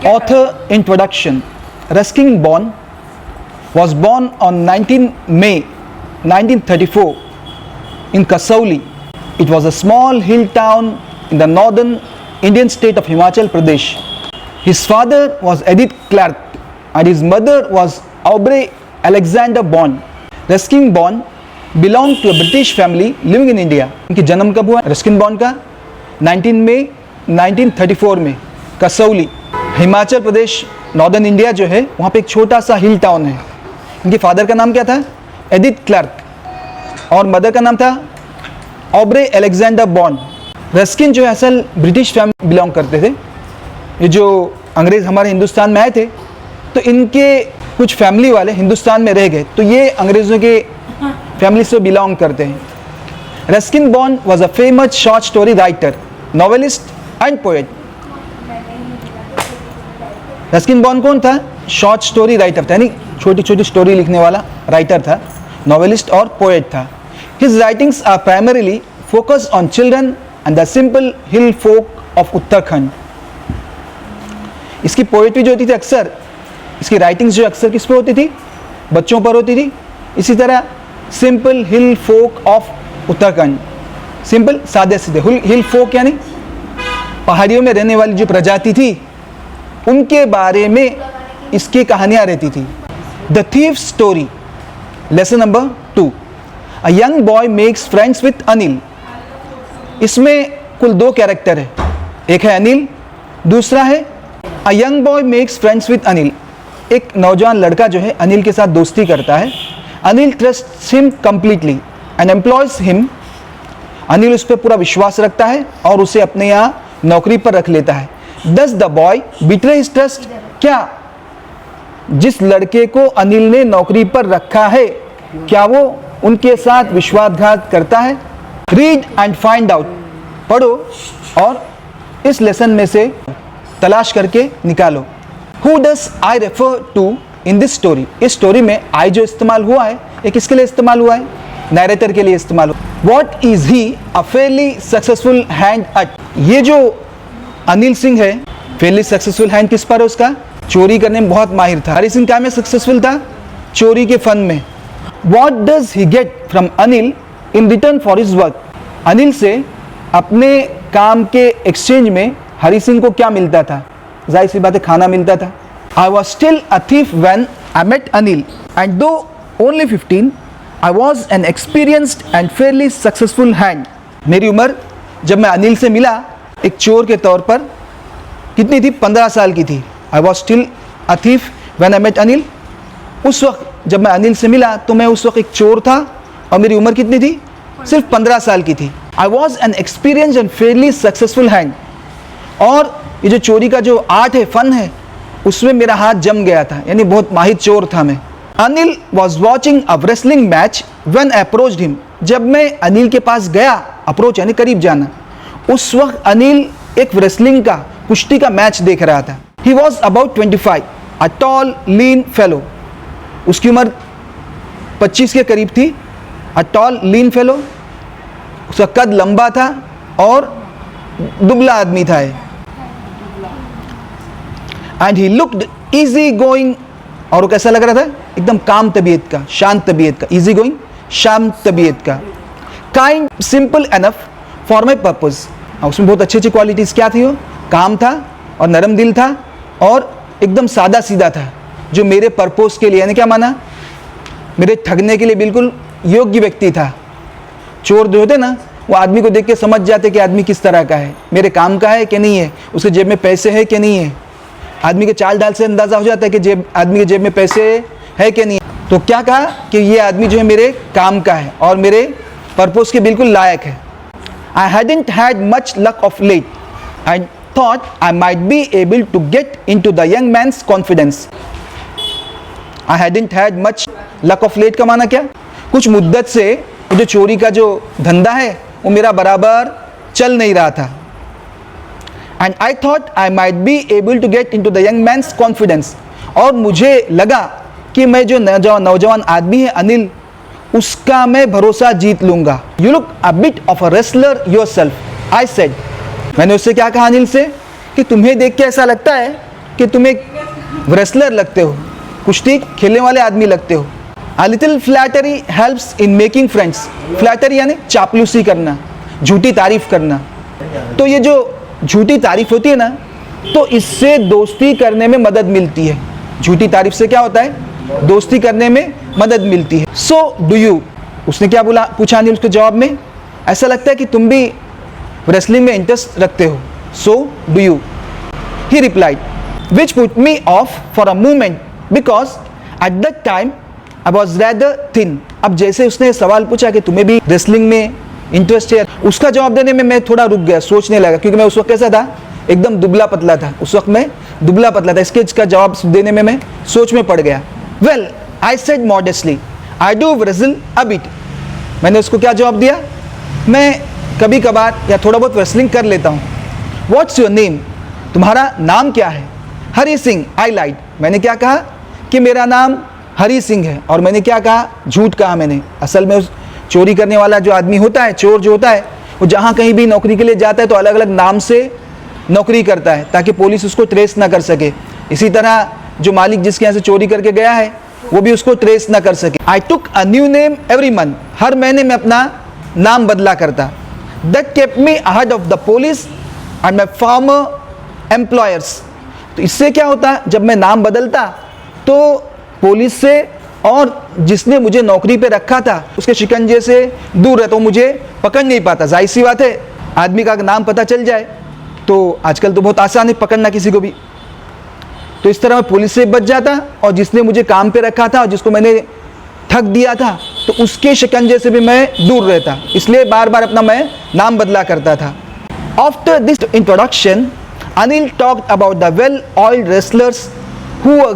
Author introduction. Ruskin Bond was born on 19 May 1934 in Kasauli. It was a small hill town in the northern Indian state of Himachal Pradesh. His father was Edith Clark and his mother was Aubrey Alexander Bond. Ruskin Bond belonged to a British family living in India. इनकी जन्म कब हुआ Ruskin bond का? 19 मई 1934 में Kasauli, Himachal Pradesh, northern India जो है वहाँ पे एक छोटा सा हिल टाउन है. इनके फादर का नाम क्या था? एडिथ क्लार्क, और मदर का नाम था ऑब्रे अलेक्जेंडर बॉन्ड. रस्किन जो है असल ब्रिटिश फैमिली बिलोंग करते थे. ये जो अंग्रेज़ हमारे हिंदुस्तान में आए थे तो इनके कुछ फैमिली वाले हिंदुस्तान में रह गए, तो ये अंग्रेज़ों के फैमिली से बिलोंग करते हैं. Ruskin bond was a famous short story writer, novelist and poet. Ruskin bond कौन था? शॉर्ट स्टोरी राइटर था, यानी छोटी छोटी स्टोरी लिखने वाला राइटर था, नॉवेलिस्ट और पोएट था. His writings are primarily focused on children and the simple hill folk of Uttarakhand. इसकी पोएट्री जो होती थी अक्सर, इसकी राइटिंग्स जो अक्सर किस पे होती थी? बच्चों पर होती थी. इसी तरह simple hill folk of Uttarakhand, simple सादे सीधे. हिल फोक यानी पहाड़ियों में रहने वाली जो प्रजाति थी उनके बारे में इसकी कहानियाँ रहती थी. The thief story. Lesson number 2. A young boy makes friends with Anil. इसमें कुल 2 कैरेक्टर है, एक है अनिल, दूसरा है a young boy makes friends with Anil. एक नौजवान लड़का जो है अनिल के साथ दोस्ती करता है. Anil trusts him completely and employees him. Anil उस पर पूरा विश्वास रखता है और उसे अपने यहाँ नौकरी पर रख लेता है. Does the boy betray his trust? क्या जिस लड़के को अनिल ने नौकरी पर रखा है क्या वो उनके साथ विश्वासघात करता है? Read and find out. पढ़ो और इस लेसन में से तलाश करके निकालो. Who does I refer to in this story? इस स्टोरी में I जो इस्तेमाल हुआ है ये किसके लिए इस्तेमाल हुआ है? नैरेटर के लिए इस्तेमाल हुआ. What is he a fairly successful hand at? ये जो अनिल सिंह है फेयरली सक्सेसफुल हैंड किस पर है उसका? चोरी करने में बहुत माहिर था. हरी सिंह क्या में सक्सेसफुल था? चोरी के फन में. What does he get from Anil in return for his work? Anil से अपने काम के एक्सचेंज में हरी सिंह को क्या मिलता था? जाहिर सी बात है खाना मिलता था. I was still a thief when I met Anil and though only 15 I was an experienced and fairly successful hand. मेरी उम्र जब मैं अनिल से मिला एक चोर के तौर पर कितनी थी? 15 साल की थी. I was still a thief when I met Anil. उस वक्त जब मैं अनिल से मिला तो मैं उस वक्त एक चोर था और मेरी उम्र कितनी थी? सिर्फ 15 साल की थी. I was an experienced and fairly successful hand. और ये जो चोरी का जो आर्ट है, फन है, उसमें मेरा हाथ जम गया था, यानी बहुत माहिर चोर था मैं. Anil was watching a wrestling match when I approached him. जब मैं अनिल के पास गया, अप्रोच यानी करीब जाना, उस वक्त अनिल एक रेसलिंग का, कुश्ती का मैच देख रहा था. He was about 25, a tall lean fellow. उसकी उम्र 25 के करीब थी. अ टॉल लीन फेलो, उसका कद लंबा था और दुबला आदमी था. And he looked easy going. और वो कैसा लग रहा था? एकदम काम तबीयत का, शांत तबीयत का. इजी गोइंग, शांत तबीयत का. Kind, simple enough for my purpose. उसमें बहुत अच्छी अच्छी क्वालिटीज़ क्या थी? वो काम था और नरम दिल था और एकदम सादा सीधा था, जो मेरे पर्पस के लिए, यानी क्या माना? मेरे ठगने के लिए बिल्कुल योग्य व्यक्ति था. चोर जो होते ना वो आदमी को देख के समझ जाते कि आदमी किस तरह का है, मेरे काम का है कि नहीं है, उसके जेब में पैसे है कि नहीं है. आदमी के चाल डाल से अंदाज़ा हो जाता है कि आदमी के जेब में पैसे है कि नहीं है. तो क्या कहा कि ये आदमी जो है मेरे काम का है और मेरे पर्पस के बिल्कुल लायक है. I hadn't had much luck of late. I thought I might be able to get into the young man's confidence. I hadn't had much luck of late का माना क्या? कुछ मुद्दत से जो चोरी का जो धंधा है वो मेरा बराबर चल नहीं रहा था. And I thought I might be able to get into the young man's confidence. और मुझे लगा कि मैं जो नौजवान आदमी है अनिल, उसका मैं भरोसा जीत लूंगा. You look a bit of a wrestler yourself, I said. मैंने उससे क्या कहा अनिल से कि तुम्हें देख के ऐसा लगता है कि तुम एक रेसलर लगते हो, कुश्ती खेलने वाले आदमी लगते हो। A little flattery helps in making friends. Flattery यानी चापलूसी करना, झूठी तारीफ करना। तो ये जो झूठी तारीफ होती है ना, तो इससे दोस्ती करने में मदद मिलती है। झूठी तारीफ से क्या होता है? दोस्ती करने में मदद मिलती है। So do you? उसने क्या बोला, पूछा अनिल उसके जवाब में, ऐसा लगता है कि तुम भी रेसलिंग में इंटरेस्ट रखते हो। So do you? He replied, which put me off for a moment because at that time I was rather thin. अब जैसे उसने सवाल पूछा कि तुम्हें भी रेसलिंग में इंटरेस्ट है, उसका जवाब देने में मैं थोड़ा रुक गया, सोचने लगा, क्योंकि मैं उस वक्त कैसा था, एकदम दुबला पतला था। उस वक्त मैं दुबला पतला था, इसका जवाब देने में मैं सोच में पड़ गया। Well I said modestly I do wrestle a bit. मैंने उसको क्या जवाब दिया, मैं कभी कभार या थोड़ा बहुत रेसलिंग कर लेता हूँ। What's your name? तुम्हारा नाम क्या है? हरी सिंह। आई लाइड। मैंने क्या कहा कि मेरा नाम हरी सिंह है। और मैंने क्या कहा? झूठ कहा मैंने। असल में उस चोरी करने वाला जो आदमी होता है, चोर जो होता है, वो जहाँ कहीं भी नौकरी के लिए जाता है तो अलग अलग नाम से नौकरी करता है ताकि पुलिस उसको ट्रेस ना कर सके। इसी तरह जो मालिक जिसके यहाँ से चोरी करके गया है वो भी उसको ट्रेस ना कर सके। I took a new name every month. हर महीने में अपना नाम बदला करता। That kept me ahead of the police and my former employers. तो इससे क्या होता, जब मैं नाम बदलता तो पुलिस से और जिसने मुझे नौकरी पे रखा था उसके शिकंजे से दूर रहता हूँ, मुझे पकड़ नहीं पाता। जाहिर सी बात है, आदमी का नाम पता चल जाए तो आजकल तो बहुत आसान है पकड़ना किसी को भी। तो इस तरह मैं पुलिस से बच जाता और जिसने मुझे काम पे रखा था और जिसको मैंने ठग दिया था तो उसके शिकंजे से भी मैं दूर रहता। इसलिए बार बार अपना मैं नाम बदला करता था। After this introduction Anil talked about the well oiled wrestlers who were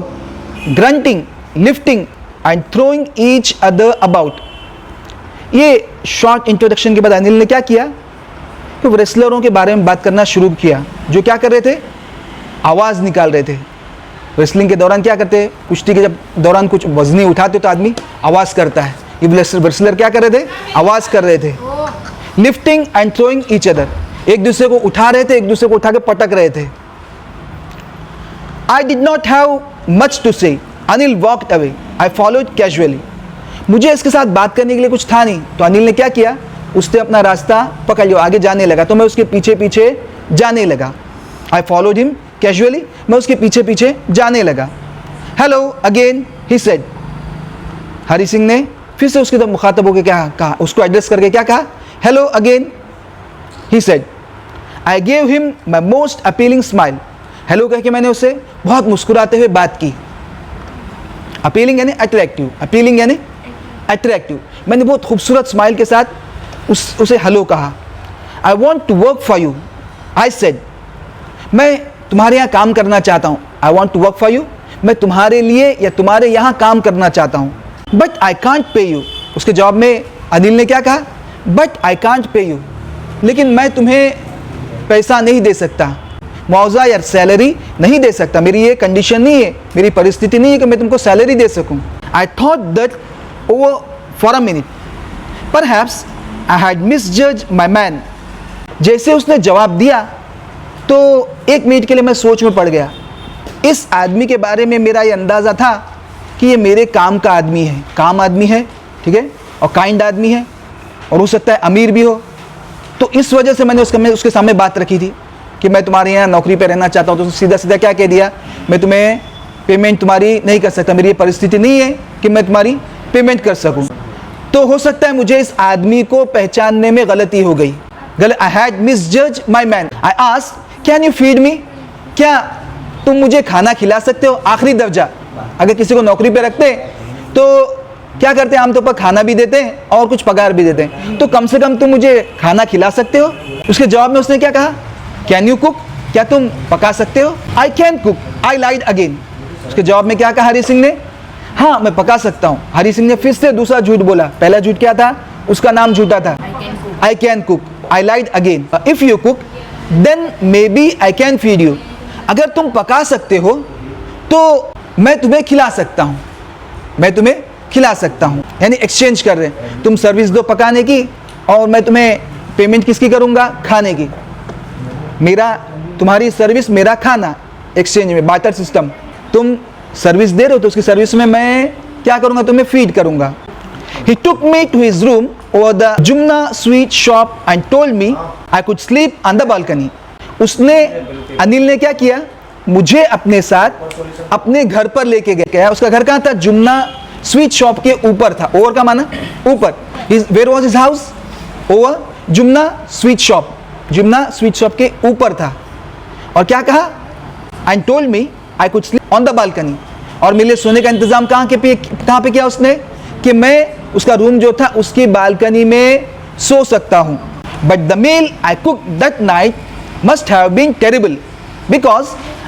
grunting, lifting and throwing each other about. ये शॉर्ट इंट्रोडक्शन के बाद अनिल ने क्या किया, तो रेसलरों के बारे में बात करना शुरू किया जो क्या कर रहे थे, आवाज़ निकाल रहे थे। रेसलिंग के दौरान क्या करते हैं, कुश्ती के जब दौरान कुछ वजनी उठाते तो आदमी आवाज़ करता है। ये रेसलर क्या कर रहे थे, आवाज़ कर रहे थे। Lifting and throwing each other, एक दूसरे को उठा रहे थे, एक दूसरे को उठा के पटक रहे थे। I did not have much to say, Anil walked away, I followed casually. मुझे इसके साथ बात करने के लिए कुछ था नहीं, तो अनिल ने क्या किया, उसने अपना रास्ता पकड़ लिया, आगे जाने लगा। तो मैं उसके पीछे पीछे जाने लगा। आई फॉलोड हिम कैजुअली, मैं उसके पीछे पीछे जाने लगा। Hello again he said, Hari Singh ने फिर से उसकी तरफ मुखातब होकर क्या कहा, उसको एड्रेस करके क्या कहा, hello again he said. I gave him my most appealing smile. Hello कह के मैंने उससे बहुत मुस्कुराते हुए बात की। अपीलिंग यानी अट्रैक्टिव, अपीलिंग यानी अट्रैक्टिव। मैंने बहुत खूबसूरत स्माइल के साथ उसे हेलो कहा। I want to work for you, I said, मैं तुम्हारे यहाँ काम करना चाहता हूँ। I want to work for you, मैं तुम्हारे लिए या तुम्हारे यहाँ काम करना चाहता हूँ। But I can't pay you, उसके जवाब में अनिल ने क्या कहा, but I can't pay you, लेकिन मैं तुम्हें पैसा नहीं दे सकता, मुआवजा या सैलरी नहीं दे सकता। मेरी ये कंडीशन नहीं है, मेरी परिस्थिति नहीं है कि मैं तुमको सैलरी दे सकूं। I thought that over for a minute, perhaps I had मिसजज माई मैन। जैसे उसने जवाब दिया तो एक मिनट के लिए मैं सोच में पड़ गया। इस आदमी के बारे में मेरा ये अंदाज़ा था कि ये मेरे काम का आदमी है, काम आदमी है, ठीक है, और काइंड आदमी है, और हो सकता है अमीर भी हो। तो इस वजह से मैंने उसके सामने बात रखी थी कि मैं तुम्हारे यहाँ नौकरी पे रहना चाहता हूँ। तो सीधा सीधा क्या कह दिया, मैं तुम्हें पेमेंट तुम्हारी नहीं कर सकता, मेरी ये परिस्थिति नहीं है कि मैं तुम्हारी पेमेंट कर सकूँ। तो हो सकता है मुझे इस आदमी को पहचानने में गलती हो गई। आई हैड मिसजज my man. I asked, can you feed me, क्या तुम मुझे खाना खिला सकते हो। आखिरी दर्जा, अगर किसी को नौकरी पे रखते तो क्या करते हैं, आमतौर पर खाना भी देते हैं और कुछ पगार भी देते हैं, तो कम से कम तुम मुझे खाना खिला सकते हो। उसके जवाब में उसने क्या कहा, कैन यू कुक, क्या तुम पका सकते हो। I can cook, I lied again. उसके जवाब में क्या कहा हरी सिंह ने, हाँ मैं पका सकता हूँ। हरी सिंह ने फिर से दूसरा झूठ बोला। पहला झूठ क्या था, उसका नाम झूठा था, I can cook. I lied again, if you cook then maybe I can feed you. अगर तुम पका सकते हो तो मैं तुम्हें खिला सकता हूँ, मैं तुम्हें खिला सकता हूँ। यानी एक्सचेंज कर रहे हैं, तुम सर्विस दो पकाने की और मैं तुम्हें पेमेंट किसकी करूँगा, खाने की। मेरा तुम्हारी सर्विस, मेरा खाना, एक्सचेंज में, बार्टर सिस्टम। तुम सर्विस दे रहे हो तो उसकी सर्विस में मैं क्या करूँगा, तुम्हें फीड करूँगा। He took me to his room over the Jumna sweet shop and told me I could sleep on the balcony. उसने, अनिल ने क्या किया, मुझे अपने साथ अपने घर पर लेके गया। उसका घर कहाँ था, जुमना स्वीट शॉप के ऊपर था। ओवर का माना ऊपर। Where was his house, over Jumna sweet shop, Jumna sweet shop के ऊपर था। और क्या कहा, and told me I could sleep on the balcony. और मेरे लिए सोने का इंतजाम कहाँ पे किया उसने, कि मैं उसका रूम जो था उसकी बालकनी में सो सकता हूँ। But the meal I cook that night must have been terrible because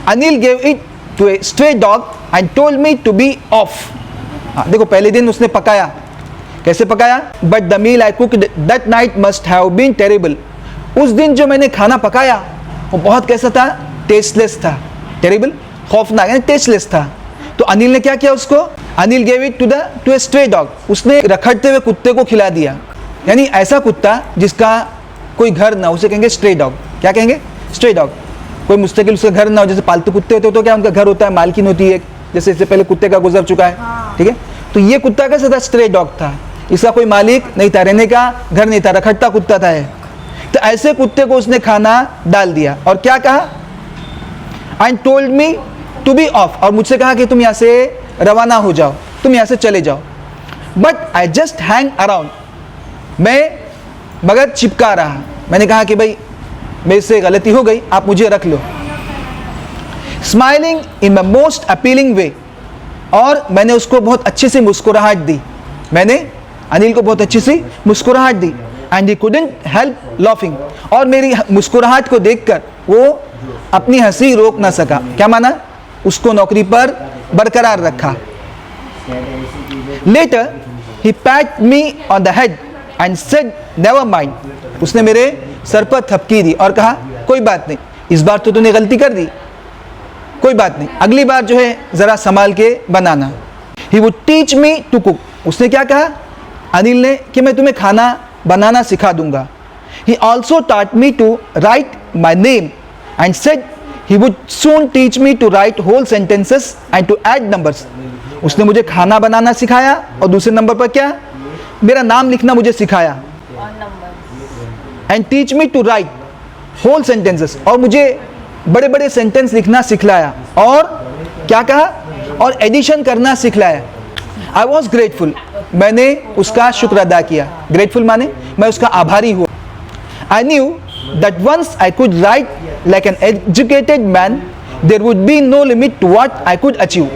Anil gave it to a stray dog and told me to be off. देखो पहले दिन उसने पकाया, कैसे पकाया, but the meal I cook that night must have been terrible. उस दिन जो मैंने खाना पकाया वो बहुत कैसा था, टेस्टलेस था। टेरिबल खौफनाक, यानी टेस्टलेस था। तो अनिल ने क्या किया उसको, Anil gave it to a stray dog, उसने रखड़ते हुए कुत्ते को खिला दिया। यानी ऐसा कुत्ता जिसका कोई घर ना, उसे कहेंगे स्ट्रे डॉग। क्या कहेंगे, स्ट्रे डॉग। कोई मुस्तकिल उसका घर ना हो, जैसे पालतू कुत्ते होते तो क्या उनका घर होता है, मालकिन होती है, जैसे इससे पहले कुत्ते का गुजर चुका है, ठीक है। तो ये कुत्ता कैसा था, स्ट्रे डॉग था, इसका कोई मालिक नहीं था, रहने का घर नहीं था, रखड़ता कुत्ता था। तो ऐसे कुत्ते को उसने खाना डाल दिया और क्या कहा, and told me to be off, और मुझसे कहा कि तुम यहाँ से रवाना हो जाओ, तुम यहाँ से चले जाओ। But I just hang around, मैं मगर चिपका रहा। मैंने कहा कि भाई मेरे से गलती हो गई, आप मुझे रख लो। Smiling in my most appealing way, और मैंने उसको बहुत अच्छी सी मुस्कुराहट दी, मैंने अनिल को बहुत अच्छी सी मुस्कुराहट दी। And he couldn't help laughing, और मेरी मुस्कुराहट को देखकर वो अपनी हंसी रोक ना सका। क्या माना, उसको नौकरी पर बरकरार रखा। Later he pat me on the head and said never mind, उसने मेरे सर पर थपकी दी और कहा कोई बात नहीं, इस बार तो तूने गलती कर दी, कोई बात नहीं, अगली बार जो है जरा संभाल के बनाना। He would teach me to cook, उसने क्या कहा अनिल ने, कि मैं तुम्हें खाना बनाना सिखा दूंगा। He also taught me to write my name and said he would soon teach me to write whole sentences and to add numbers. उसने मुझे खाना बनाना सिखाया और दूसरे नंबर पर क्या, मेरा नाम लिखना मुझे सिखाया। And teach me to write whole sentences, और मुझे बड़े बड़े सेंटेंस लिखना सिखलाया। और क्या कहा, और एडिशन करना सिखलाया। आई वॉज ग्रेटफुल, मैंने उसका शुक्र अदा किया। ग्रेटफुल माने मैं उसका आभारी हुआ। I knew that once I could write like an educated man there would be no limit to what I could achieve.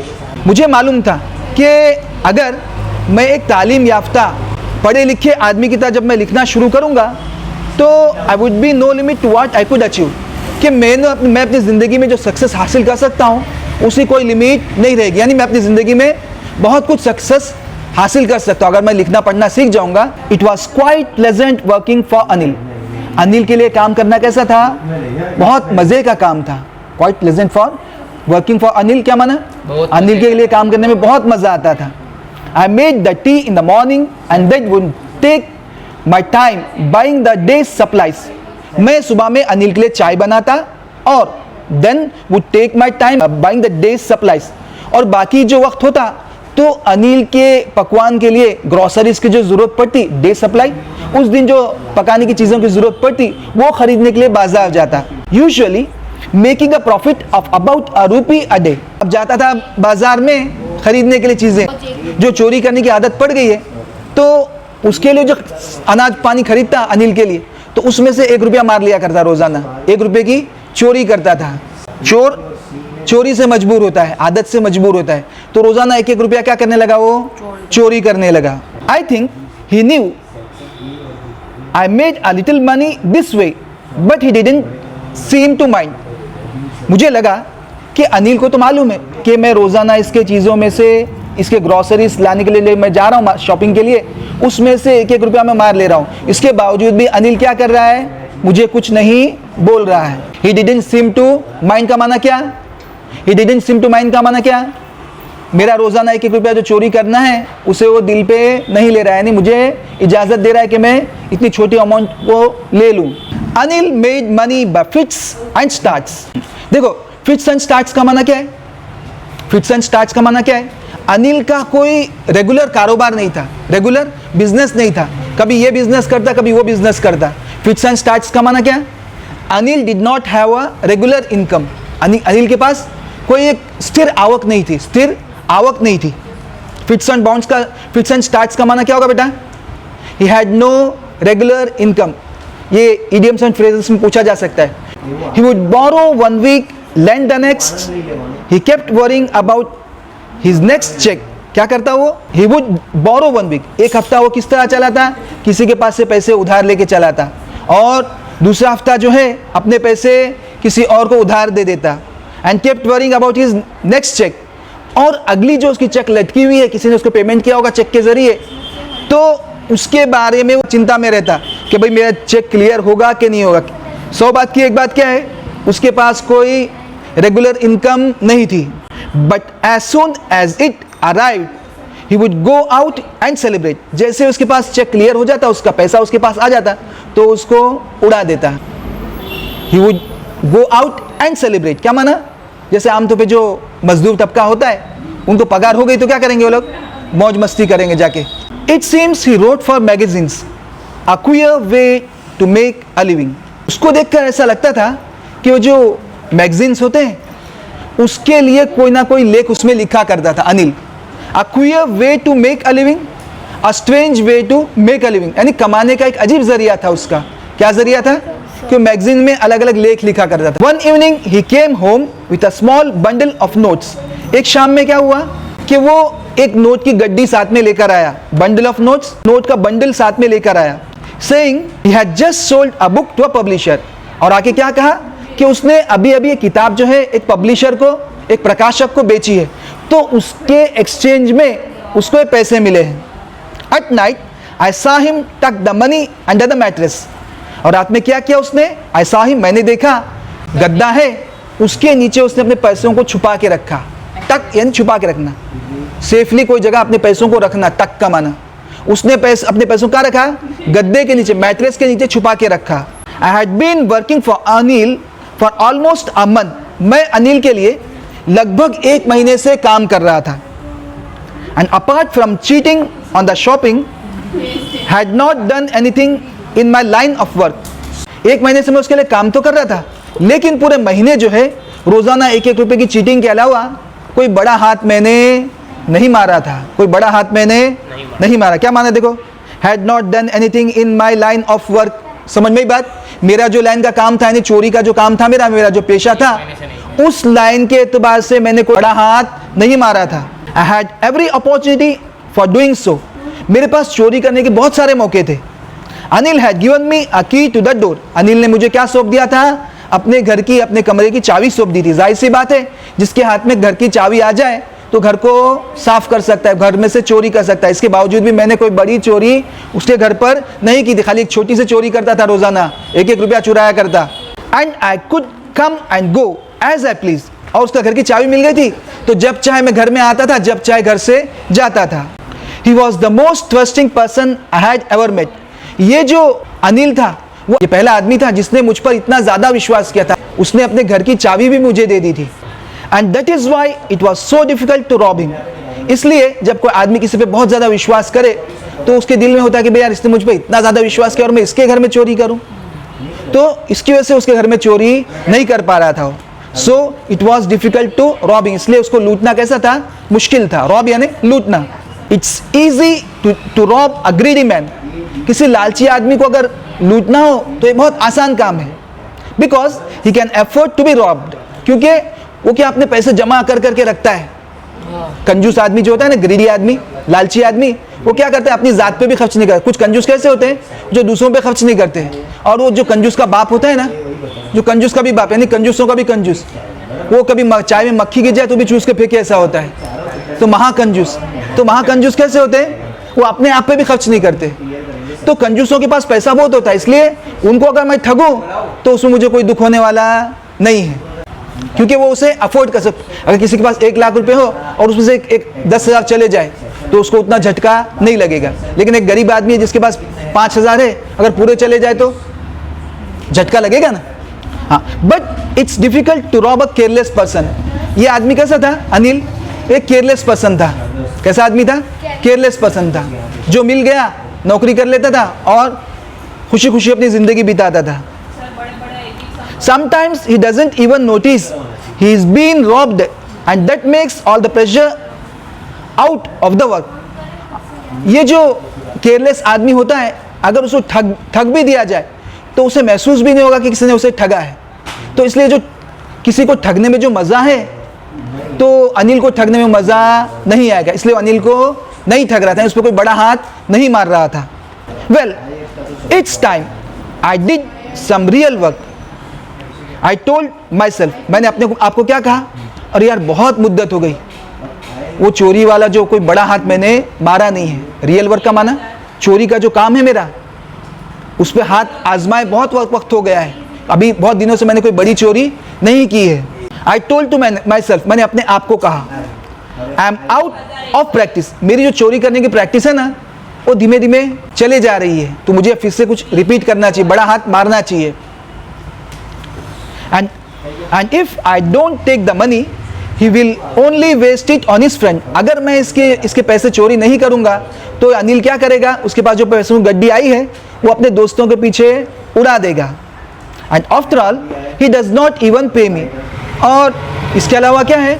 मुझे मालूम था कि अगर मैं एक तालीम याफ्ता पढ़े लिखे आदमी की तरह जब मैं लिखना शुरू करूँगा तो I would be no limit to what I could achieve, कि मैं अपनी ज़िंदगी में जो सक्सेस हासिल कर सकता हूँ उसकी कोई लिमिट नहीं रहेगी। यानी मैं अपनी ज़िंदगी में बहुत कुछ सक्सेस हासिल कर सकता हूँ अगर मैं लिखना पढ़ना सीख जाऊँगा। It was quite pleasant working for Anil, Anil के लिए काम करना कैसा था, बहुत मज़े का काम था। Quite pleasant for working for Anil, क्या माना, अनिल के लिए काम करने में बहुत मज़ा आता था। I made the tea in the morning and that would take my time buying the day's supplies, मैं सुबह में अनिल के लिए चाय बनाता और then would take my time buying the day's supplies, और बाकी जो वक्त होता तो अनिल के पकवान के लिए ग्रोसरीज की जो ज़रूरत पड़ती, डे सप्लाई, उस दिन जो पकाने की चीज़ों की ज़रूरत पड़ती वो खरीदने के लिए बाजार जाता। Usually making a profit of about ₹1 a day. अब जाता था बाजार में खरीदने के लिए चीज़ें, जो चोरी करने की आदत पड़ गई है तो उसके लिए जो अनाज पानी खरीदता अनिल के लिए, तो उसमें से ₹1 मार लिया करता रोज़ाना, ₹1 की चोरी करता था। चोर चोरी से मजबूर होता है, आदत से मजबूर होता है, तो रोज़ाना ₹1 क्या करने लगा, वो चोरी करने लगा। I think he knew I made a little money this way but he didn't seem to mind. मुझे लगा कि अनिल को तो मालूम है कि मैं रोज़ाना इसके चीज़ों में से, इसके ग्रॉसरीज लाने के लिए मैं जा रहा हूँ शॉपिंग के लिए, उसमें से ₹1 मैं मार ले रहा हूँ। इसके बावजूद भी अनिल क्या कर रहा है, मुझे कुछ नहीं बोल रहा है। He didn't seem to mind का माना क्या, he didn't seem to mind का माना क्या, मेरा रोज़ाना ₹1 जो चोरी करना है उसे वो दिल पे नहीं ले रहा है, नहीं मुझे इजाज़त दे रहा है कि मैं इतनी छोटी अमाउंट को ले लूँ। Anil made money by fits and starts. देखो फिट्स एंड स्टार्ट्स का माना क्या है? फिट्स एंड स्टार्ट्स का माना क्या है? अनिल का कोई रेगुलर कारोबार नहीं था, रेगुलर बिजनेस नहीं था, कभी ये बिजनेस करता कभी वो बिजनेस करता। फिट्स एंड स्टार्ट्स का माना क्या है? Anil did not have a regular income. Anil के पास कोई एक स्थिर आवक नहीं थी, स्थिर आवक नहीं थी। फिट्स एंड बाउंड्स का, फिट्स एंड स्टार्ट्स का माना क्या होगा बेटा? He had no regular income. ये इडियम्स एंड फ्रेजेस में पूछा जा सकता है। He would borrow one week, lend the next, he kept worrying about his next check। क्या करता वो? he would borrow one week, एक हफ्ता वो किस तरह चलाता? किसी के पास से पैसे उधार लेके चलाता, और दूसरा हफ्ता जो है अपने पैसे किसी और को उधार दे देता। and kept worrying about his next check, और अगली जो उसकी चेक लटकी हुई है, किसी ने उसको पेमेंट किया होगा चेक के जरिए, तो उसके बारे में वो चिंता में रहता कि भाई मेरा चेक क्लियर होगा कि नहीं होगा। 100 बात की एक बात क्या है? उसके पास कोई रेगुलर इनकम नहीं थी। But as soon as it arrived he would go out and celebrate. जैसे उसके पास चेक क्लियर हो जाता, उसका पैसा उसके पास आ जाता, तो उसको उड़ा देता। ही would go out and celebrate क्या माना? जैसे आमतौर पे जो मजदूर तबका होता है, उनको पगार हो गई तो क्या करेंगे वो लोग? मौज मस्ती करेंगे जाके। It seems he wrote for magazines, a queer way to make a living. उसको देखकर ऐसा लगता था कि वो जो मैगजीन्स होते हैं उसके लिए कोई ना कोई लेख उसमें लिखा करता था Anil. A queer way to make a living, a strange way to make a living, यानी कमाने का एक अजीब जरिया था उसका। क्या जरिया था? कि मैगजीन में अलग अलग लेख लिखा करता था। One evening he came home with a small bundle of notes. एक शाम में क्या हुआ कि वो एक नोट की गड्डी साथ में लेकर आया, बंडल ऑफ नोट्स, नोट का बंडल साथ में लेकर आया। Saying he had just sold a book to a publisher, और आके क्या कहा कि उसने अभी अभी एक किताब जो है एक पब्लिशर को, एक प्रकाशक को बेची है, तो उसके एक्सचेंज में उसको पैसे मिले हैं। एट नाइट आई सा हिम टक the money under the mattress, और रात में क्या किया उसने? आई सा हिम, मैंने देखा, गद्दा है उसके नीचे उसने अपने पैसों को छुपा के रखा। टक यानी छुपा के रखना, सेफली कोई जगह अपने पैसों को रखना, टक का माना। उसने अपने पैसों का रखा गद्दे के नीचे, मैट्रेस के नीचे छुपा के रखा। I had been working for Anil for almost a month, मैं अनिल के लिए लगभग 1 महीने से काम कर रहा था। And apart from cheating on the shopping had not done anything in my line of work. 1 महीने से मैं उसके लिए काम तो कर रहा था, लेकिन पूरे महीने जो है रोजाना 1-1 रुपए की चीटिंग के अलावा कोई बड़ा हाथ मैंने नहीं मारा था, कोई बड़ा हाथ मैंने नहीं मारा। क्या माना देखो? Had not done anything in my line of work. समझ में ही बात? मेरा जो लाइन का काम था, यानी चोरी का जो काम था, मेरा जो पेशा था, उस लाइन के एतबार से मैंने कोई बड़ा हाथ नहीं मारा था। I had every opportunity for doing so, मेरे पास चोरी करने के बहुत सारे मौके थे। अनिल हैड गिवन मी अ की टू द डोर, अनिल ने मुझे क्या सौंप दिया था? अपने घर की, अपने कमरे की चाबी सौंप दी थी। जाहिर सी बात है, जिसके हाथ में घर की चाबी आ जाए तो घर को साफ कर सकता है, घर में से चोरी कर सकता है। इसके बावजूद भी मैंने कोई बड़ी चोरी उसके घर पर नहीं की थी, खाली एक छोटी सी चोरी करता था, रोजाना 1-1 रुपया चुराया करता। And I could come and go as I please, और उसका घर की चाबी मिल गई थी तो जब चाहे मैं घर में आता था, जब चाहे घर से जाता था। He was the most trusting person I had ever met. ये जो अनिल था, वो ये पहला आदमी था जिसने मुझ पर इतना ज्यादा विश्वास किया था। उसने अपने घर की चाबी भी मुझे दे दी थी। And that is why it was so difficult to rob him. इसलिए जब कोई आदमी किसी पे बहुत ज्यादा विश्वास करे तो उसके दिल में होता है कि भाई यार इसने मुझ पर इतना ज्यादा विश्वास किया और मैं इसके घर में चोरी करूं, तो इसकी वजह से उसके घर में चोरी नहीं कर पा रहा था। So it was difficult to robbing, इसलिए उसको लूटना कैसा था? मुश्किल था। रॉब यानी लूटना। It's easy to rob a greedy man, किसी लालची आदमी को अगर लूटना हो तो ये बहुत आसान काम है। Because he can afford to be robbed, क्योंकि वो क्या अपने पैसे जमा कर करके रखता है। कंजूस आदमी जो होता है ना, ग्रीडी आदमी, लालची आदमी, वो क्या करता है? अपनी जात पे भी खर्च नहीं करता। कुछ कंजूस कैसे होते हैं? जो दूसरों पे खर्च नहीं करते हैं। और वो जो कंजूस का बाप होता है ना, जो कंजूस का भी बाप, यानी कंजूसों का भी कंजूस, वो कभी चाय में मक्खी गिर जाए तो भी चूस के फेंके, ऐसा होता है। तो महाकंजूस, तो महाकंजूस कैसे होते हैं? वो अपने आप पे भी खर्च नहीं करते। तो कंजूसों के पास पैसा बहुत होता है, इसलिए उनको अगर मैं ठगूं तो उसमें मुझे कोई दुख होने वाला नहीं है, क्योंकि वो उसे अफोर्ड कर सकते। अगर किसी के पास 1 लाख रुपए हो और उसमें से एक 10,000 चले जाए तो उसको उतना झटका नहीं लगेगा। लेकिन एक गरीब आदमी है जिसके पास 5,000 है, अगर पूरे चले जाए तो झटका लगेगा ना। हाँ, but it's difficult to rob a careless person. ये आदमी कैसा था अनिल? एक केयरलेस पर्सन था। कैसा आदमी था? केयरलेस पर्सन था, जो मिल गया नौकरी कर लेता था और खुशी खुशी अपनी जिंदगी बिताता था। Sometimes he doesn't even notice he is being robbed and that makes all the pressure out of the work। ये जो केयरलेस आदमी होता है, अगर उसको ठग भी दिया जाए तो उसे महसूस भी नहीं होगा कि किसी ने उसे ठगा है। तो इसलिए जो किसी को ठगने में जो मज़ा है, तो अनिल को ठगने में मज़ा नहीं आएगा, इसलिए अनिल को नहीं ठग रहा था, उस पर कोई बड़ा हाथ नहीं मार रहा था। Well, it's time I did some real work. I told myself, मैंने अपने को आपको क्या कहा? और यार बहुत मुद्दत हो गई, वो चोरी वाला जो कोई बड़ा हाथ मैंने मारा नहीं है। रियल वर्क का माना चोरी का जो काम है मेरा, उस पर हाथ आजमाए बहुत वक्त हो गया है, अभी बहुत दिनों से मैंने कोई बड़ी चोरी नहीं की है। I told to myself, मैंने अपने आप को कहा, I am out of practice. मेरी जो चोरी करने की प्रैक्टिस है ना, वो धीमे धीमे चले जा रही है, तो मुझे फिर से कुछ रिपीट करना चाहिए, बड़ा हाथ मारना चाहिए। And if I don't take the money, he will only waste it on his friend। अगर मैं इसके पैसे चोरी नहीं करूँगा तो अनिल क्या करेगा? उसके पास जो पैसों की गड्डी आई है वो अपने दोस्तों के पीछे उड़ा देगा। And after all, he does not even pay me। और इसके अलावा क्या है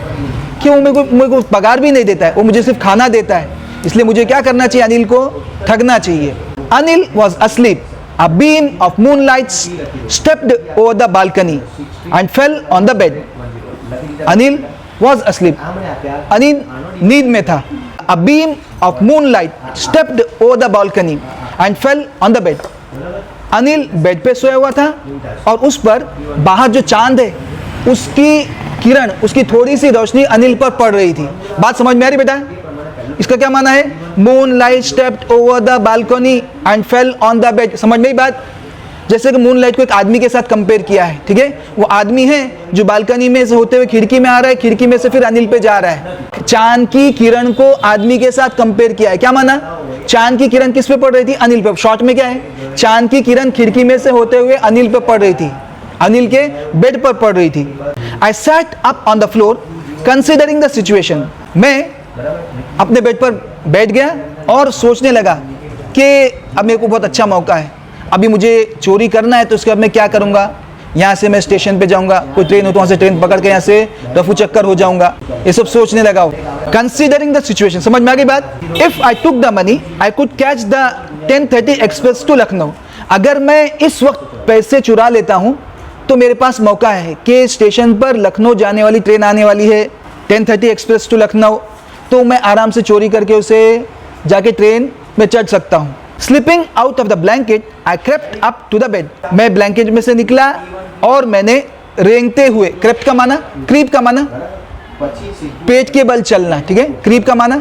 कि वो मेरे को पगार भी नहीं देता है, वो मुझे सिर्फ खाना देता है। इसलिए मुझे क्या करना चाहिए? अनिल को ठगना चाहिए। Anil was asleep। A beam of moonlight stepped over the balcony and fell on the bed। Anil was asleep। Anil नींद में था। A beam of moonlight stepped over the balcony and fell on the bed। Anil bed पे सोया हुआ था और उस पर बाहर जो चांद है उसकी किरण, उसकी थोड़ी सी रोशनी अनिल पर पड़ रही थी। बात समझ में आ रही बेटा? इसका क्या माना है? Moon light stepped over the balcony and fell on the bed. समझ में बात? जैसे कि मून लाइट को एक आदमी के साथ कंपेयर किया है, ठीक है? वो आदमी है जो बालकनी में से होते हुए खिड़की में आ रहा है, खिड़की में से फिर अनिल पे जा रहा है। चांद की किरण को आदमी के साथ कंपेयर किया है। क्या माना? चांद की किरण किस पे पड़ रही थी? अनिल पे। शॉर्ट में क्या है? चांद की किरण खिड़की में से होते हुए अनिल पे पड़ रही थी, अनिल के बेड पर पड़ रही थी। I sat up on the floor considering the situation. मैं अपने बेड पर बैठ गया और सोचने लगा कि अब मेरे को बहुत अच्छा मौका है, अभी मुझे चोरी करना है, तो उसके बाद मैं क्या करूँगा? यहाँ से मैं स्टेशन पे जाऊँगा, कोई ट्रेन हो तो वहाँ से ट्रेन पकड़ के यहाँ से रफू चक्कर हो जाऊँगा। ये सब सोचने लगा हो। कंसिडरिंग द सिचुएशन, समझ में आ गई बात? If I took the money I could catch the 10:30 express to Lucknow. अगर मैं इस वक्त पैसे चुरा लेता हूँ तो मेरे पास मौका है कि स्टेशन पर लखनऊ जाने वाली ट्रेन आने वाली है 10:30 एक्सप्रेस टू लखनऊ, तो मैं आराम से चोरी करके उसे जाके ट्रेन में चढ़ सकता हूँ। Sleeping out of the blanket I crept up to the bed. मैं ब्लैंकेट में से निकला और मैंने रेंगते हुए, क्रेप्ट का माना, क्रीप का माना पेट के बल चलना, ठीक है? क्रीप का माना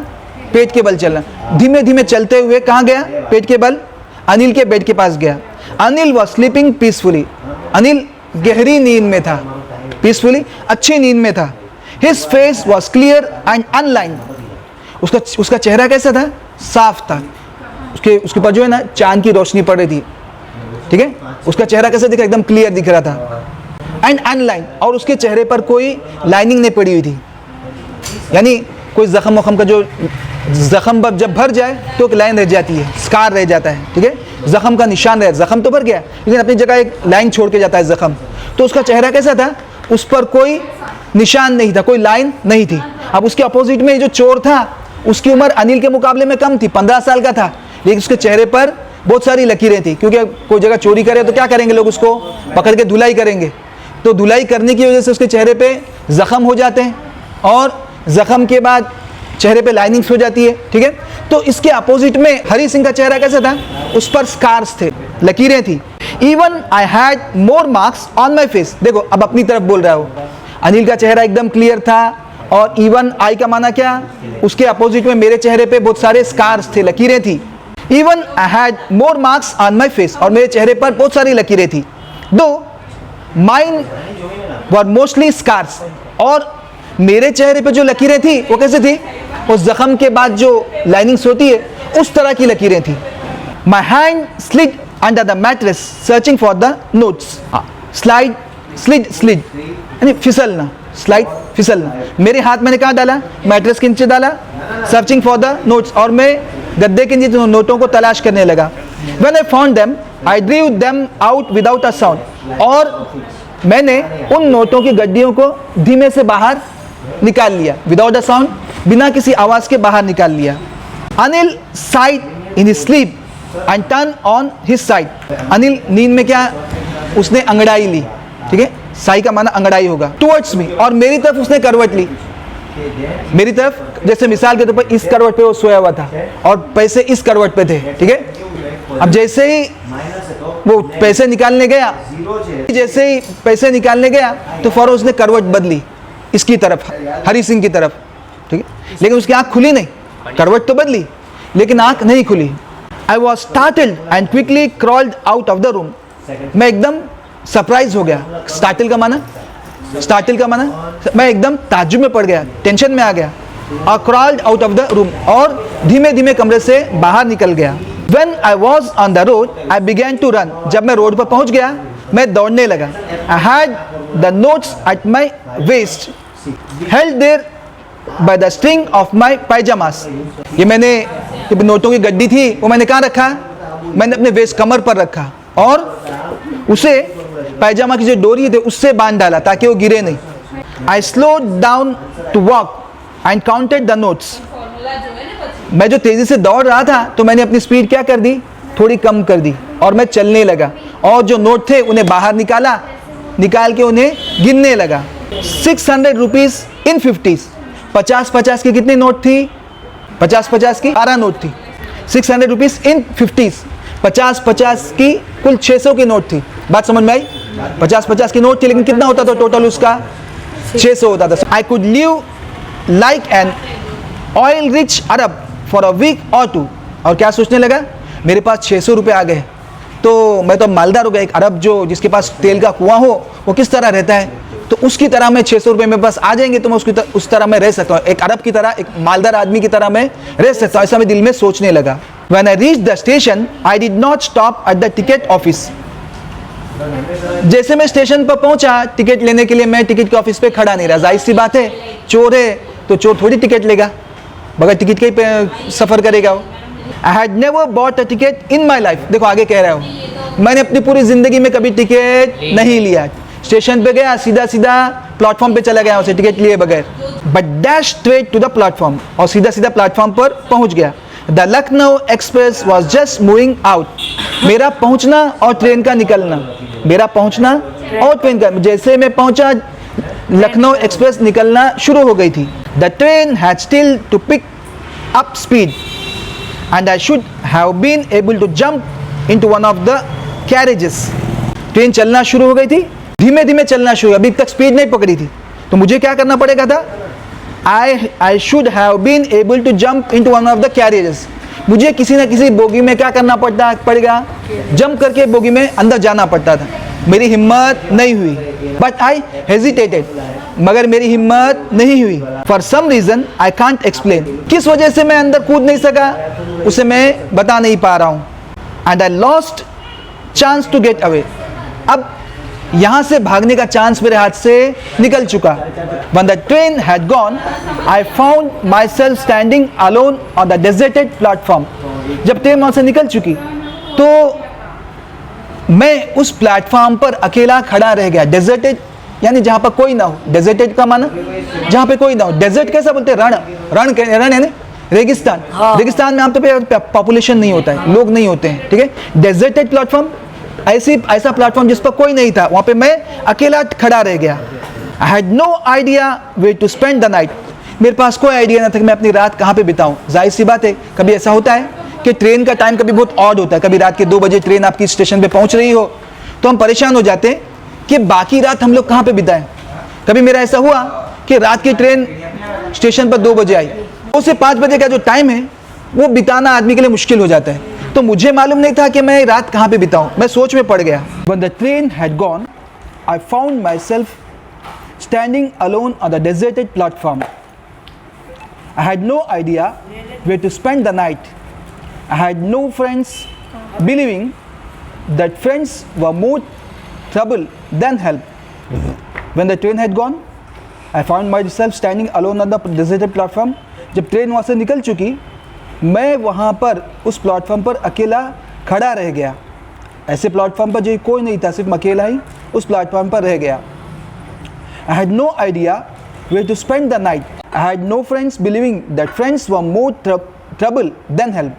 पेट के बल चलना। धीमे धीमे चलते हुए कहाँ गया? पेट के बल अनिल के बेड के पास गया। Anil was sleeping peacefully. Anil गहरी नींद में था, पीसफुली अच्छी नींद में था। His face was clear and unlined. उसका चेहरा कैसा था? साफ था। उसके ऊपर जो है ना चांद की रोशनी पड़ रही थी, ठीक है? उसका चेहरा कैसा दिख रहा? एकदम क्लियर दिख रहा था। एंड अनलाइन, और उसके चेहरे पर कोई लाइनिंग नहीं पड़ी हुई थी, यानी कोई जख्म वख्म का जो जख्म जब भर जाए तो एक लाइन रह जाती है, स्कार रह जाता है, ठीक है? जख्म का निशान रहे, जख्म तो भर गया लेकिन अपनी जगह एक लाइन छोड़ के जाता है जख्म। तो उसका चेहरा कैसा था? उस पर कोई निशान नहीं था, कोई लाइन नहीं थी। अब उसके अपोजिट में जो चोर था उसकी उम्र अनिल के मुकाबले में कम थी, 15 साल का था, लेकिन उसके चेहरे पर बहुत सारी लकीरें थी, क्योंकि कोई जगह चोरी करे तो क्या करेंगे लोग? उसको पकड़ के धुलाई करेंगे। तो धुलाई करने की वजह से उसके चेहरे पे जख्म हो जाते हैं और जख्म के बाद चेहरे पे लाइनिंग्स हो जाती है, ठीक है? तो इसके अपोजिट में हरी सिंह का चेहरा कैसा था? उस पर स्कार्स थे, लकीरें थी। Even I had more marks on my face. देखो अब अपनी तरफ बोल रहा हो। अनिल का चेहरा एकदम क्लियर था और इवन आई का माना क्या? उसके अपोजिट में मेरे चेहरे पे बहुत सारे स्कार्स थे, लकीरें थी। Even I had more marks on my face, और मेरे चेहरे पर बहुत सारी लकीरें थी। दो माइन वर मोस्टली स्कार्स, और मेरे चेहरे पे जो लकीरें थी वो कैसे थी? उस जख्म के बाद जो लाइनिंग्स होती है उस तरह की लकीरें थी। My hand slid under the mattress searching for the notes. Slide slid यानी फिसलना, स्लाइड फिसलना। मेरे हाथ मैंने कहाँ डाला, मैट्रेस के नीचे डाला, सर्चिंग फॉर द नोट्स, और मैं गद्दे के नीचे नोटों को तलाश करने लगा। When I found them, I drew them out without a sound. और मैंने उन नोटों की गड्डियों को धीमे से बाहर निकाल लिया, विदाउट अ साउंड, बिना किसी आवाज के बाहर निकाल लिया। Anil sighed in his sleep and turned on his side. Anil नींद में क्या, उसने अंगड़ाई ली, ठीक है, साई का माना अंगड़ाई होगा, टुवर्ड्स मी, और मेरी तरफ उसने करवट ली, मेरी तरफ। जैसे मिसाल के तौर पर इस करवट पे वो सोया हुआ था और पैसे इस करवट पे थे, ठीक है। अब जैसे ही वो पैसे निकालने गया, तो फौरन उसने करवट बदली इसकी तरफ, हरी सिंह की तरफ, ठीक है। लेकिन उसकी आंख खुली नहीं, करवट तो बदली लेकिन आंख नहीं खुली। I was startled and quickly crawled out of the room. मैं एकदम सरप्राइज हो गया। स्टार्टल का माना मैं एकदम ताज्जुब में पड़ गया, टेंशन में आ गया। और crawled out of the room, और धीमे धीमे कमरे से बाहर निकल गया। When I was on the road, I began to run. जब मैं रोड पर पहुंच गया, मैं दौड़ने लगा। I had the notes at my waist, held there by the string of my pajamas. ये मैंने नोटों की गड्डी थी, वो मैंने कहाँ रखा, मैंने अपने वेस्ट कमर पर रखा, और उसे पैजामा की जो डोरी थी उससे बांध डाला ताकि वो गिरे नहीं। I slowed down to walk and counted the notes. मैं जो तेजी से दौड़ रहा था तो मैंने अपनी स्पीड क्या कर दी, थोड़ी कम कर दी, और मैं चलने लगा, और जो नोट थे उन्हें बाहर निकाल के उन्हें गिनने लगा। 600 रुपीज इन 50s। 50 की कितनी नोट थी, 50 की 12 नोट थी। 600 रुपीज इन 50s, 50 की कुल 600 की नोट थी। बात समझ में आई? 50 की नोट थी, लेकिन कितना होता था टोटल उसका, 600 होता था। I could live like an oil rich Arab for a week or two. और क्या सोचने लगा, मेरे पास 600 रुपये आ गए तो मैं तो मालदार हो गया। एक अरब जो जिसके पास तेल का कुआं हो वो किस तरह रहता है, तो उसकी तरह मैं 600 रुपये मेरे पास आ जाएंगे तो मैं उस तरह मैं रह सकता हूँ, एक अरब की तरह, एक मालदार आदमी की तरह मैं रह सकता हूँ, ऐसा मैं दिल में सोचने लगा। When I reached the station, I did not stop at the ticket office. जैसे मैं स्टेशन पर पहुंचा टिकट लेने के लिए, मैं टिकट के ऑफिस पे खड़ा नहीं रहा। जाहिर सी बात है, चोर है तो चोर थोड़ी टिकट लेगा, बगैर टिकट के ही सफर करेगा वो। I had never bought a ticket in my life. देखो आगे कह रहा हूँ, मैंने अपनी पूरी जिंदगी में कभी टिकट नहीं लिया। स्टेशन पे गया, सीधा प्लेटफॉर्म पे चला गया उसे टिकट लिए बगैर, but dash straight to the platform, और सीधा प्लेटफॉर्म पर पहुंच गया। The Lucknow express was just moving out. मेरा पहुंचना और ट्रेन का निकलना, जैसे मैं पहुंचा लखनऊ एक्सप्रेस निकलना शुरू हो गई थी। The train had still to pick up speed and I should have been able to jump into one of the carriages. Train चलना शुरू हो गई थी, धीमे चलना शुरू, अभी तक स्पीड नहीं पकड़ी थी, तो मुझे क्या करना पड़ेगा था, I should have been able to jump into one of the carriages. मुझे किसी न किसी बोगी में क्या करना पड़ेगा, जंप करके बोगी में अंदर जाना पड़ता था। मेरी हिम्मत नहीं हुई, बट आई हेजिटेटेड, मगर मेरी हिम्मत नहीं हुई। For some reason I can't explain, किस वजह से मैं अंदर कूद नहीं सका उसे मैं बता नहीं पा रहा हूँ। And I lost chance to get away, अब यहाँ से भागने का चांस मेरे हाथ से निकल चुका। When the train had gone, I found myself standing alone on the deserted platform. जब ट्रेन वहाँ से निकल चुकी तो मैं उस प्लेटफॉर्म पर अकेला खड़ा रह गया। डेजर्टेड यानी जहाँ पर कोई ना हो, डेजर्टेड का माना जहाँ पे कोई ना हो। डेजर्ट कैसा बोलते हैं, रण है ना, रेगिस्तान। रेगिस्तान में आमतौर पे पॉपुलेशन नहीं होता है, लोग नहीं होते हैं, ठीक है। डेजर्टेड प्लेटफॉर्म ऐसा प्लेटफॉर्म जिस पर कोई नहीं था, वहाँ पे मैं अकेला खड़ा रह गया। I had no idea way to spend the night, मेरे पास कोई आइडिया ना था कि मैं अपनी रात कहाँ पे बिताऊँ। जाहिर सी बात है, कभी ऐसा होता है कि ट्रेन का टाइम कभी बहुत ऑड होता है, कभी रात के 2 बजे ट्रेन आपकी स्टेशन पे पहुँच रही हो तो हम परेशान हो जाते हैं कि बाकी रात हम लोग कहाँ पे बिताएं। कभी मेरा ऐसा हुआ कि रात की ट्रेन स्टेशन पर 2 बजे आई, 2 से 5 बजे का जो टाइम है वो बिताना आदमी के लिए मुश्किल हो जाता है, तो मुझे मालूम नहीं था कि मैं रात कहाँ पे बिताऊं, मैं सोच में पड़ गया। When the train had gone, I found myself standing alone on the deserted platform. I had no idea where to spend the night. I had no friends, believing that friends were more trouble than help. When the train had gone, I found myself standing alone on the deserted platform. जब train वहाँ से निकल चुकी, मैं वहाँ पर उस platform पर अकेला खड़ा रह गया। ऐसे प्लेटफॉर्म पर जो कोई नहीं था, सिर्फ अकेला ही उस प्लेटफॉर्म पर रह गया। I had no idea where to spend the night. I had no friends, believing that friends were more trouble than help.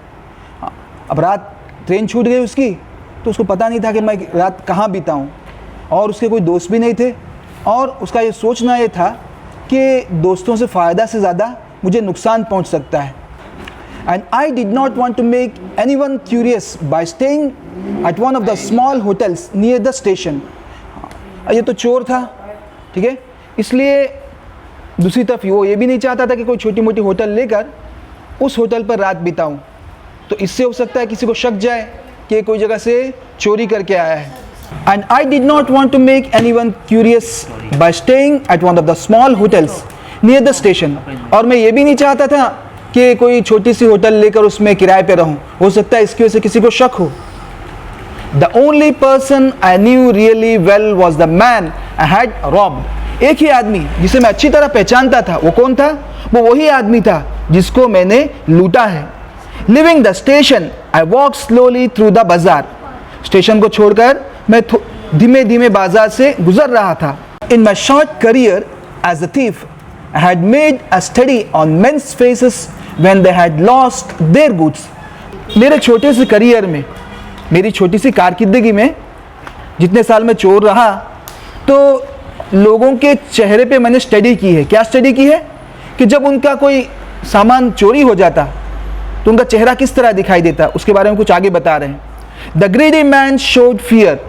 अब रात ट्रेन छूट गई उसकी, तो उसको पता नहीं था कि मैं रात कहाँ बिताऊँ, और उसके कोई दोस्त भी नहीं थे, और उसका ये सोचना ये था कि दोस्तों से फ़ायदा से ज़्यादा मुझे नुकसान पहुँच सकता है। And I did not want to make anyone curious by staying at one of the small hotels near the station. ये तो चोर था, ठीक है, इसलिए दूसरी तरफ वो ये भी नहीं चाहता था कि कोई छोटी मोटी होटल लेकर उस होटल पर रात बिताऊं, तो इससे हो सकता है किसी को शक जाए कि कोई जगह से चोरी करके आया है। And I did not want to make anyone curious by staying at one of the small hotels near the station. और मैं ये भी नहीं चाहता था कि कोई छोटी सी होटल लेकर उसमें किराए पे रहूं, हो सकता है इसकी वजह से किसी को शक हो। The only person I knew really well was the man I had robbed. एक ही आदमी जिसे मैं अच्छी तरह पहचानता था, वो कौन था? वो वही आदमी था जिसको मैंने लूटा है। Leaving the station, I walked slowly through the bazaar. Station को छोड़कर मैं धीमे धीमे बाजार से गुजर रहा था। In my short career as a thief, I had made a study on men's faces when they had lost their goods. मेरे छोटे से करियर में, मेरी छोटी सी कारकिर्दगी में, जितने साल मैं चोर रहा, तो लोगों के चेहरे पे मैंने स्टडी की है। क्या स्टडी की है? कि जब उनका कोई सामान चोरी हो जाता तो उनका चेहरा किस तरह दिखाई देता, उसके बारे में कुछ आगे बता रहे हैं। The greedy man showed fear,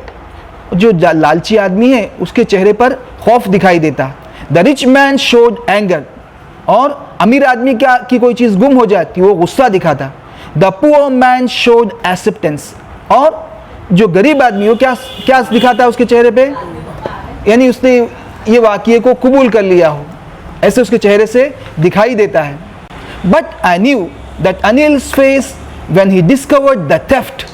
जो लालची आदमी है उसके चेहरे पर खौफ दिखाई देता। The rich man showed anger, और अमीर आदमी की कोई चीज़ गुम हो जाती वो गुस्सा दिखाता। The poor man showed acceptance, और जो गरीब आदमी हो क्या क्या दिखाता है उसके चेहरे पे, यानी उसने ये वाक़ये को कबूल कर लिया हो, ऐसे उसके चेहरे से दिखाई देता है। But I knew that Anil's face when he discovered the theft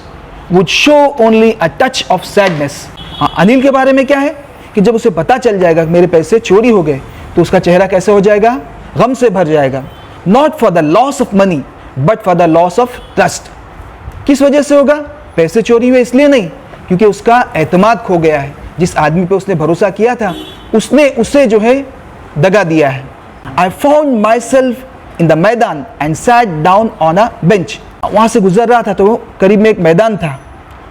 would show only a touch of sadness. हाँ, अनिल के बारे में क्या है कि जब उसे पता चल जाएगा कि मेरे पैसे चोरी हो गए, तो उसका चेहरा कैसे हो जाएगा? गम से भर जाएगा। Not for the loss of money but for the loss of trust. किस वजह से होगा? पैसे चोरी हुए इसलिए नहीं, क्योंकि उसका एतमाद खो गया है। जिस आदमी पे उसने भरोसा किया था, उसने उसे जो है दगा दिया है। I found myself in the maidan and sat down on a bench. वहाँ से गुजर रहा था तो करीब में एक मैदान था,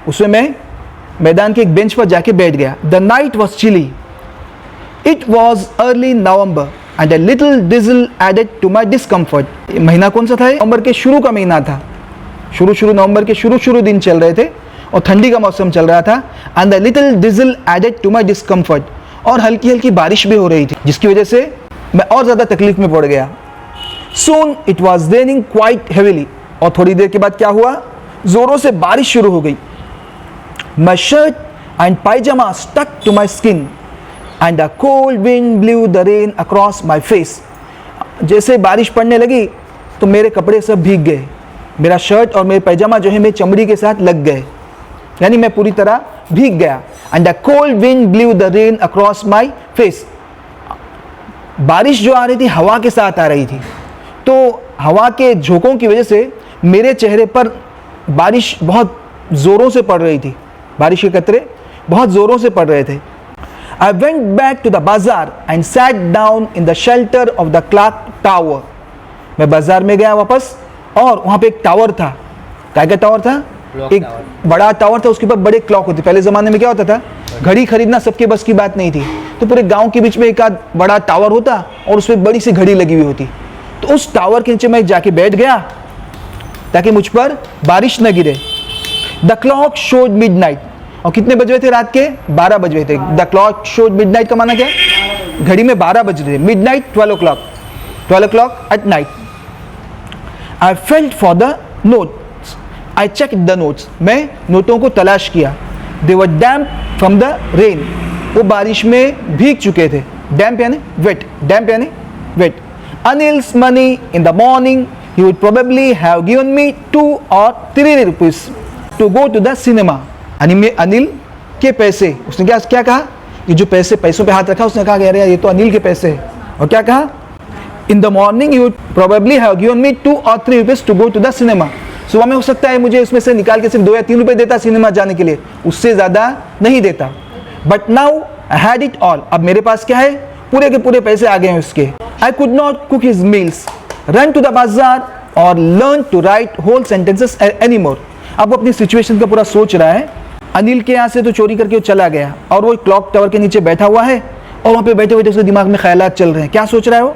उसमें मैं मैदान के एक बेंच पर जाके बैठ गया। The night was chilly, it was early November and a little drizzle added to my discomfort. महीना कौन सा था? नवंबर के शुरू का महीना था। नवंबर के शुरू दिन चल रहे थे और ठंडी का मौसम चल रहा था। And the little drizzle added to my discomfort, और हल्की हल्की बारिश भी हो रही थी, जिसकी वजह से मैं और ज़्यादा तकलीफ में पड़ गया। Soon it was raining quite heavily, और थोड़ी देर के बाद क्या हुआ? ज़ोरों से बारिश शुरू हो गई। My shirt and pyjama stuck to my skin and a cold wind blew the rain across my face. जैसे बारिश पड़ने लगी तो मेरे कपड़े सब भीग गए, मेरा शर्ट और मेरे पैजामा जो है मेरी चमड़ी के साथ लग गए, यानी मैं पूरी तरह भीग गया। And a cold wind blew the rain across my face. बारिश जो आ रही थी हवा के साथ आ रही थी, तो हवा के झोंकों की वजह से मेरे चेहरे पर बारिश बहुत ज़ोरों से पड़ रही थी, बारिश के कतरे बहुत ज़ोरों से पड़ रहे थे। I went back to the bazaar and sat down in the shelter of the clock tower. मैं बाजार में गया वापस, और वहाँ पे एक टावर था। क्या क्या टावर था? एक बड़ा टावर था, उसके ऊपर बड़े क्लॉक होते। पहले ज़माने में क्या होता था, घड़ी खरीदना सबके बस की बात नहीं थी, तो पूरे गांव के बीच में एक आध बड़ा टावर होता और उसमें बड़ी सी घड़ी लगी हुई होती। तो उस टावर के नीचे मैं जाके बैठ गया ताकि मुझ पर बारिश न गिरे। द क्लॉक शोड मिडनाइट, और कितने बज रहे थे? रात के 12 बज रहे थे। द क्लॉक शोड मिडनाइट का माना क्या? घड़ी में 12 बज रहे थे। Midnight 12 o'clock at night. I felt for the notes, I check the notes, मैं नोटों को तलाश किया। They were damp from the rain, वो बारिश में भीग चुके थे। डैम्प यानी वेट, डैम्प यानी wet. Anil's money in the morning he would probably have given me 2 or 3 rupees to go to the cinema. Anil के पैसे, उसने क्या कहा ये जो पैसों पे हाथ रखा, उसने कहा कि अरे ये तो अनिल के पैसे हैं। और क्या कहा, in the morning you probably have given me 2 or 3 rupees to go to the cinema. सुबह में हो सकता है मुझे इसमें से निकाल के सिर्फ 2 या 3 रुपए देता सिनेमा जाने के लिए, उससे ज़्यादा नहीं देता। But now I had it all, अब मेरे पास क्या है, पूरे के पूरे पैसे आ गए हैं उसके। I could not cook his meals, run to the bazaar और learn to write whole sentences any more. अब वो अपनी सिचुएशन का पूरा सोच रहा है। अनिल के यहाँ से तो चोरी करके वो चला गया और वो क्लॉक टावर के नीचे बैठा हुआ है और वहाँ पे बैठे बैठे उसके दिमाग में ख्यालात चल रहे हैं। क्या सोच रहा है वो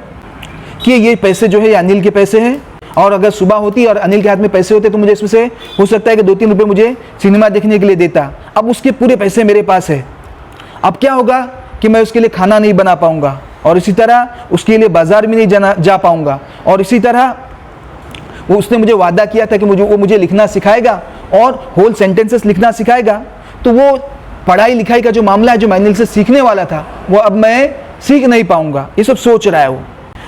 कि ये पैसे जो है ये अनिल के पैसे हैं, और अगर सुबह होती और अनिल के हाथ में पैसे होते तो मुझे इसमें से हो सकता है कि 2-3 रुपये मुझे सिनेमा देखने के लिए देता। अब उसके पूरे पैसे मेरे पास है। अब क्या होगा कि मैं उसके लिए खाना नहीं बना पाऊँगा, और इसी तरह उसके लिए बाजार भी नहीं जा पाऊँगा, और इसी तरह वो उसने मुझे वादा किया था कि वो मुझे लिखना सिखाएगा और होल सेंटेंसेस लिखना सिखाएगा। तो वो पढ़ाई लिखाई का जो मामला है जो मैं अनिल से सीखने वाला था, वो अब मैं सीख नहीं पाऊँगा। ये सब सोच रहा है वो।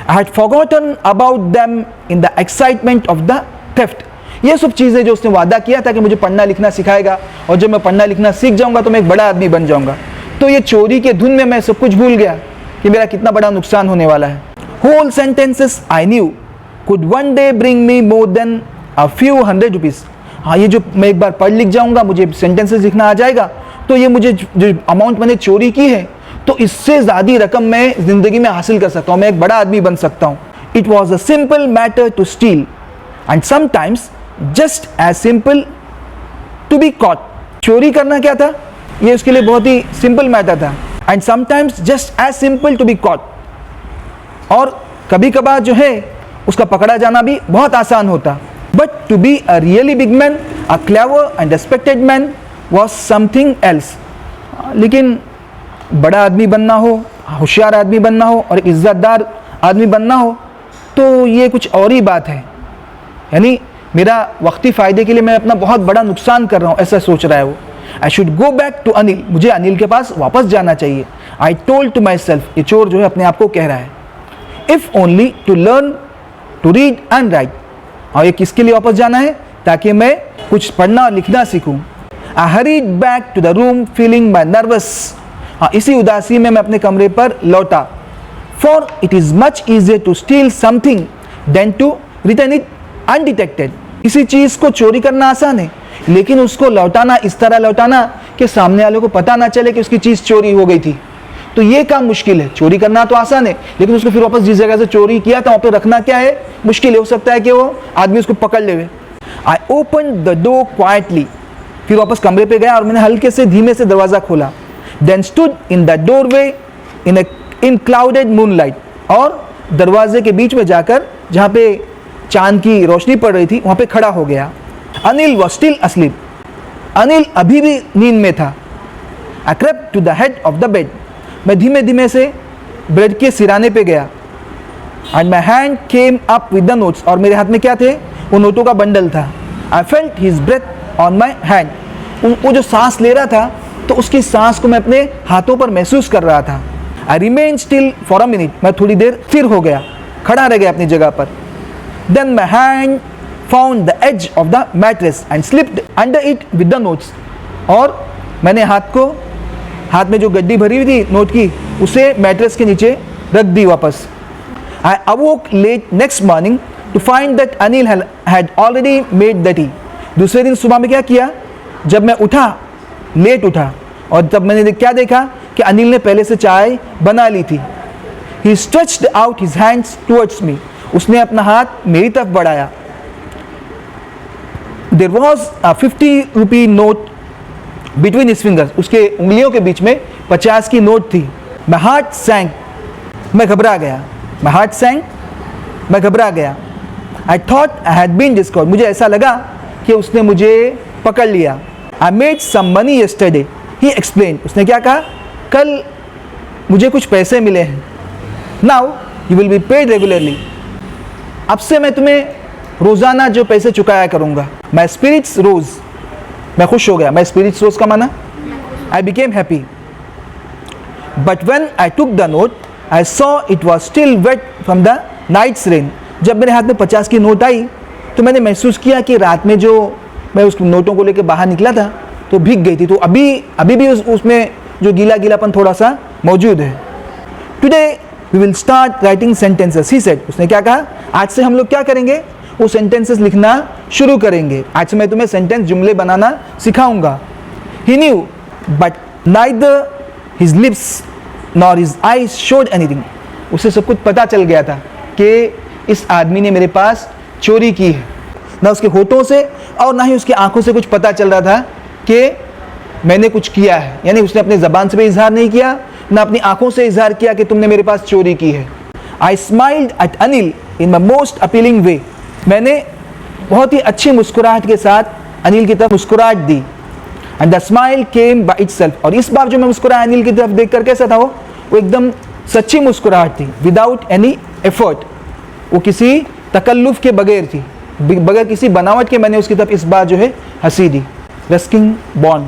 I had forgotten about them in the excitement of the theft. ये सब चीज़ें जो उसने वादा किया था कि मुझे पढ़ना लिखना सिखाएगा, और जब मैं पढ़ना लिखना सीख जाऊंगा तो मैं एक बड़ा आदमी बन जाऊंगा, तो ये चोरी के धुन में मैं सब कुछ भूल गया कि मेरा कितना बड़ा नुकसान होने वाला है। Whole sentences I knew could one day bring me more than a few hundred rupees. हाँ, ये जो मैं एक बार पढ़ लिख जाऊंगा, मुझे सेंटेंसेस लिखना आ जाएगा, तो ये मुझे जो अमाउंट मैंने चोरी की है तो इससे ज़्यादा रकम मैं ज़िंदगी में हासिल कर सकता हूँ, मैं एक बड़ा आदमी बन सकता हूँ। It was a simple matter to steal and sometimes just as simple to be caught. चोरी करना क्या था, ये उसके लिए बहुत ही सिंपल मैटर था। And sometimes just as simple to be caught, और कभी कभार जो है उसका पकड़ा जाना भी बहुत आसान होता। But to be a really big man, a clever and respected man was something else. लेकिन बड़ा आदमी बनना हो, होशियार आदमी बनना हो और इज़्ज़तदार आदमी बनना हो, तो ये कुछ और ही बात है। यानी मेरा वक्ती फ़ायदे के लिए मैं अपना बहुत बड़ा नुकसान कर रहा हूँ, ऐसा सोच रहा है वो। I should go back to Anil, मुझे अनिल के पास वापस जाना चाहिए। I told to myself, ये चोर जो है अपने आप को कह रहा है। If only to learn to read and write. और ये किसके लिए वापस जाना है, ताकि मैं कुछ पढ़ना और लिखना सीखूँ। I hurried back to the room feeling my nervous. हाँ, इसी उदासी में मैं अपने कमरे पर लौटा। For it is much easier to steal something than to return it undetected. इसी चीज़ को चोरी करना आसान है, लेकिन उसको लौटाना इस तरह लौटाना कि सामने वाले को पता ना चले कि उसकी चीज़ चोरी हो गई थी, तो ये काम मुश्किल है। चोरी करना तो आसान है, लेकिन उसको फिर वापस जिस जगह से चोरी किया था वहाँ पर रखना क्या है, मुश्किल है। हो सकता है कि वो आदमी उसको पकड़ ले। I open the door quietly, फिर वापस कमरे पे गया और मैंने हल्के से धीमे से दरवाज़ा खोला। Then stood in the doorway in clouded moonlight, और दरवाजे के बीच में जाकर जहाँ पे चांद की रोशनी पड़ रही थी वहाँ पे खड़ा हो गया। Anil was still asleep, Anil अभी भी नींद में था। I crept to the head of the bed, मैं धीमे धीमे से बेड के सिराने पे गया। And my hand came up with the notes, और मेरे हाथ में क्या थे, वो नोटों का बंडल था। I felt his breath on my hand, वो जो सांस ले रहा था तो उसकी सांस को मैं अपने हाथों पर महसूस कर रहा था। I remain still for a minute, मैं थोड़ी देर स्थिर हो गया, खड़ा रह गया अपनी जगह पर। Then my hand found the edge of the mattress and slipped under it with the notes, और मैंने हाथ में जो गड्डी भरी हुई थी नोट की, उसे मैट्रेस के नीचे रख दी वापस। I awoke late next morning to find that Anil had already made the tea. दूसरे दिन सुबह में क्या किया, जब मैं उठा, लेट उठा, और तब मैंने क्या देखा कि अनिल ने पहले से चाय बना ली थी। He stretched out his hands towards me, उसने अपना हाथ मेरी तरफ बढ़ाया। There was a 50 rupee note between his fingers, उसके उंगलियों के बीच में 50 की नोट थी। My heart sank, मैं घबरा गया। My heart sank, मैं घबरा गया। I thought I had been discovered, मुझे ऐसा लगा कि उसने मुझे पकड़ लिया। I made some money yesterday, he explained, उसने क्या कहा, कल मुझे कुछ पैसे मिले हैं। Now you will be paid regularly, अब से मैं तुम्हें रोज़ाना जो पैसे चुकाया करूँगा। My spirits rose, मैं खुश हो गया। My spirits rose का माना, I became happy. But when I took the note, I saw it was still wet from the night's rain. जब मेरे हाथ में 50 की नोट आई तो मैंने महसूस किया कि रात में जो मैं उस नोटों को लेकर बाहर निकला था तो भीग गई थी, तो अभी भी उसमें जो गीला गीलापन थोड़ा सा मौजूद है। Today we will start writing sentences, he said, उसने क्या कहा, आज से हम लोग क्या करेंगे, वो सेंटेंसेस लिखना शुरू करेंगे। आज से मैं तुम्हें सेंटेंस, जुमले बनाना सिखाऊंगा। He knew but neither his lips nor his eyes showed anything, उसे सब कुछ पता चल गया था कि इस आदमी ने मेरे पास चोरी की है। ना उसके होठों से और ना ही उसकी आंखों से कुछ पता चल रहा था कि मैंने कुछ किया है, यानी उसने अपनी ज़बान से भी इजहार नहीं किया, ना अपनी आंखों से इजहार किया कि तुमने मेरे पास चोरी की है। I smiled at Anil in my most appealing way, मैंने बहुत ही अच्छी मुस्कुराहट के साथ अनिल की तरफ मुस्कुराहट दी। And the smile came by itself, और इस बार जो मैं मुस्कुराया अनिल की तरफ देखकर कैसा था, वो एकदम सच्ची मुस्कुराहट थी, विदाउट एनी एफर्ट, वो किसी तकल्लुफ के बगैर थी, बगैर किसी बनावट के मैंने उसकी तरफ इस बार जो है हंसी दी। Ruskin bond,